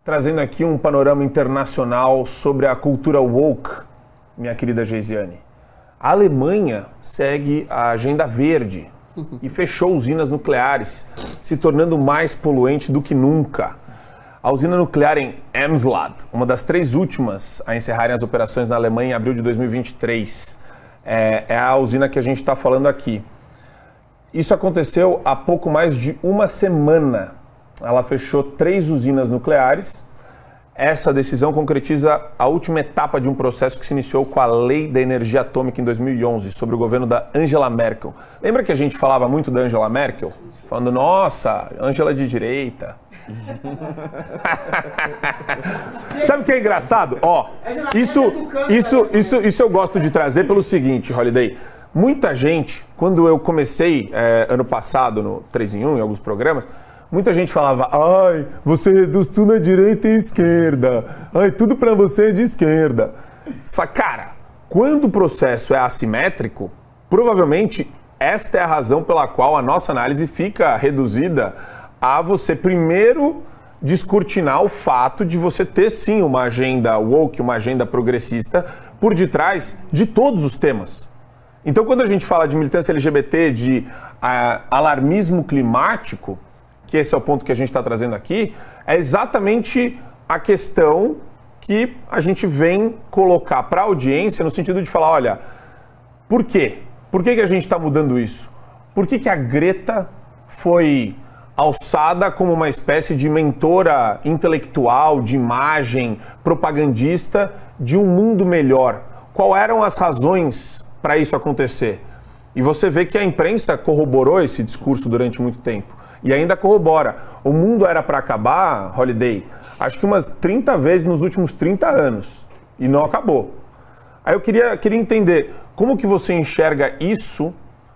Trazendo aqui um panorama internacional sobre a cultura woke, minha querida Geisiane. A Alemanha segue a agenda verde e fechou usinas nucleares, se tornando mais poluente do que nunca. A usina nuclear em Emsland, uma das 3 últimas a encerrarem as operações na Alemanha em abril de 2023, é a usina que a gente está falando aqui. Isso aconteceu há pouco mais de uma semana. Ela fechou 3 usinas nucleares. Essa decisão concretiza a última etapa de um processo que se iniciou com a Lei da Energia Atômica em 2011, sobre o governo da Angela Merkel. Lembra que a gente falava muito da Angela Merkel? Falando, nossa, Angela de direita. Sabe o que é engraçado? Ó, isso eu gosto de trazer pelo seguinte, Holiday. Muita gente, quando eu comecei ano passado no 3 em 1, em alguns programas, muita gente falava, ai, você reduz tudo na direita e esquerda. Ai, tudo pra você é de esquerda. Você fala, cara, quando o processo é assimétrico, provavelmente esta é a razão pela qual a nossa análise fica reduzida a você primeiro descortinar o fato de você ter sim uma agenda woke, uma agenda progressista por detrás de todos os temas. Então quando a gente fala de militância LGBT, de alarmismo climático, que esse é o ponto que a gente está trazendo aqui, é exatamente a questão que a gente vem colocar para a audiência no sentido de falar, olha, por quê? Por que a gente está mudando isso? Por que a Greta foi alçada como uma espécie de mentora intelectual, de imagem, propagandista de um mundo melhor? Quais eram as razões para isso acontecer? E você vê que a imprensa corroborou esse discurso durante muito tempo. E ainda corrobora. O mundo era para acabar, Holiday, acho que umas 30 vezes nos últimos 30 anos. E não acabou. Aí eu queria entender, como que você enxerga isso,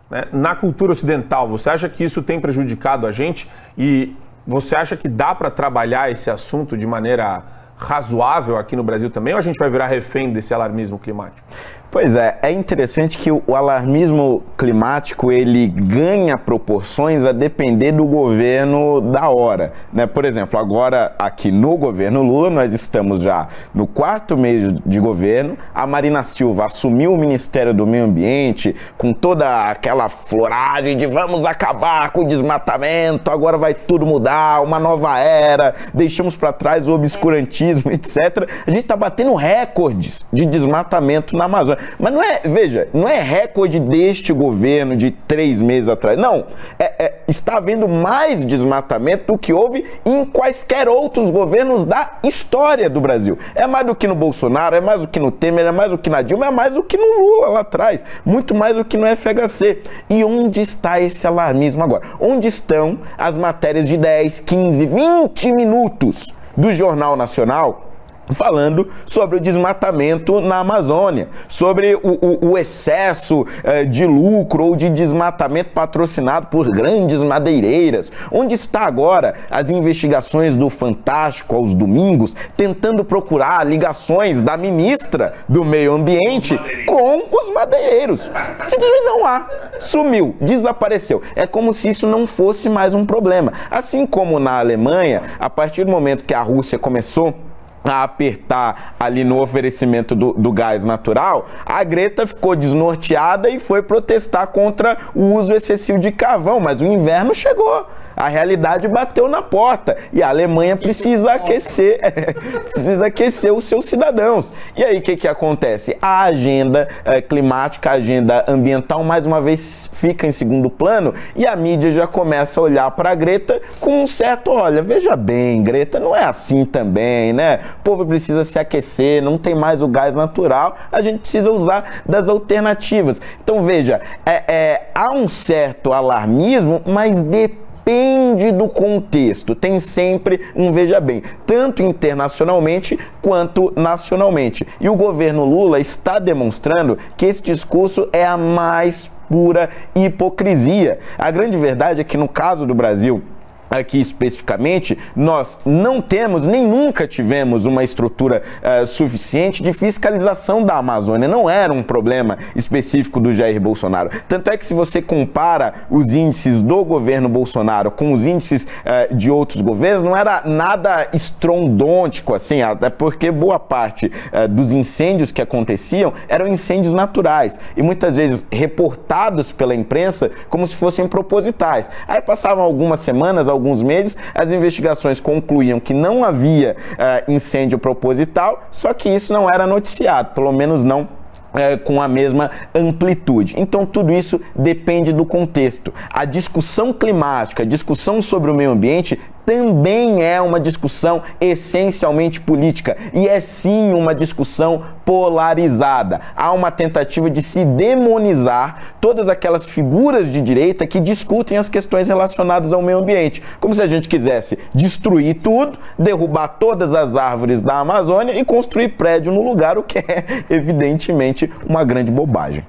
né, na cultura ocidental? Você acha que isso tem prejudicado a gente? E você acha que dá para trabalhar esse assunto de maneira razoável aqui no Brasil também? Ou a gente vai virar refém desse alarmismo climático? Pois é interessante que o alarmismo climático ele ganha proporções a depender do governo da hora, né? Por exemplo, agora aqui no governo Lula, nós estamos já no 4º mês de governo, a Marina Silva assumiu o Ministério do Meio Ambiente com toda aquela floragem de vamos acabar com o desmatamento, agora vai tudo mudar, uma nova era, deixamos para trás o obscurantismo, etc. A gente está batendo recordes de desmatamento na Amazônia. Mas não é, veja, não é recorde deste governo de 3 meses atrás. Não, está havendo mais desmatamento do que houve em quaisquer outros governos da história do Brasil. É mais do que no Bolsonaro, é mais do que no Temer, é mais do que na Dilma, é mais do que no Lula lá atrás. Muito mais do que no FHC. E onde está esse alarmismo agora? Onde estão as matérias de 10, 15, 20 minutos do Jornal Nacional falando sobre o desmatamento na Amazônia, sobre o excesso de lucro ou de desmatamento patrocinado por grandes madeireiras? Onde está agora as investigações do Fantástico aos domingos, tentando procurar ligações da ministra do Meio Ambiente com os madeireiros? Simplesmente não há. Sumiu, desapareceu. É como se isso não fosse mais um problema. Assim como na Alemanha, a partir do momento que a Rússia começou a apertar ali no oferecimento do gás natural, a Greta ficou desnorteada e foi protestar contra o uso excessivo de carvão, mas o inverno chegou, a realidade bateu na porta e a Alemanha precisa aquecer, os seus cidadãos. E aí o que acontece? A agenda climática, a agenda ambiental, mais uma vez fica em segundo plano e a mídia já começa a olhar para a Greta com um certo, olha, veja bem, Greta, não é assim também, né? O povo precisa se aquecer, não tem mais o gás natural, a gente precisa usar das alternativas. Então veja, há um certo alarmismo, mas depende do contexto, tem sempre um veja bem, tanto internacionalmente quanto nacionalmente. E o governo Lula está demonstrando que esse discurso é a mais pura hipocrisia. A grande verdade é que no caso do Brasil, aqui especificamente, nós não temos, nem nunca tivemos uma estrutura suficiente de fiscalização da Amazônia. Não era um problema específico do Jair Bolsonaro. Tanto é que se você compara os índices do governo Bolsonaro com os índices de outros governos, não era nada estrondôntico, assim, até porque boa parte dos incêndios que aconteciam eram incêndios naturais e muitas vezes reportados pela imprensa como se fossem propositais. Aí passavam algumas semanas, alguns meses, as investigações concluíam que não havia incêndio proposital, só que isso não era noticiado, pelo menos não com a mesma amplitude. Então tudo isso depende do contexto. A discussão climática, a discussão sobre o meio ambiente também é uma discussão essencialmente política e é sim uma discussão polarizada. Há uma tentativa de se demonizar todas aquelas figuras de direita que discutem as questões relacionadas ao meio ambiente, como se a gente quisesse destruir tudo, derrubar todas as árvores da Amazônia e construir prédio no lugar, o que é evidentemente uma grande bobagem.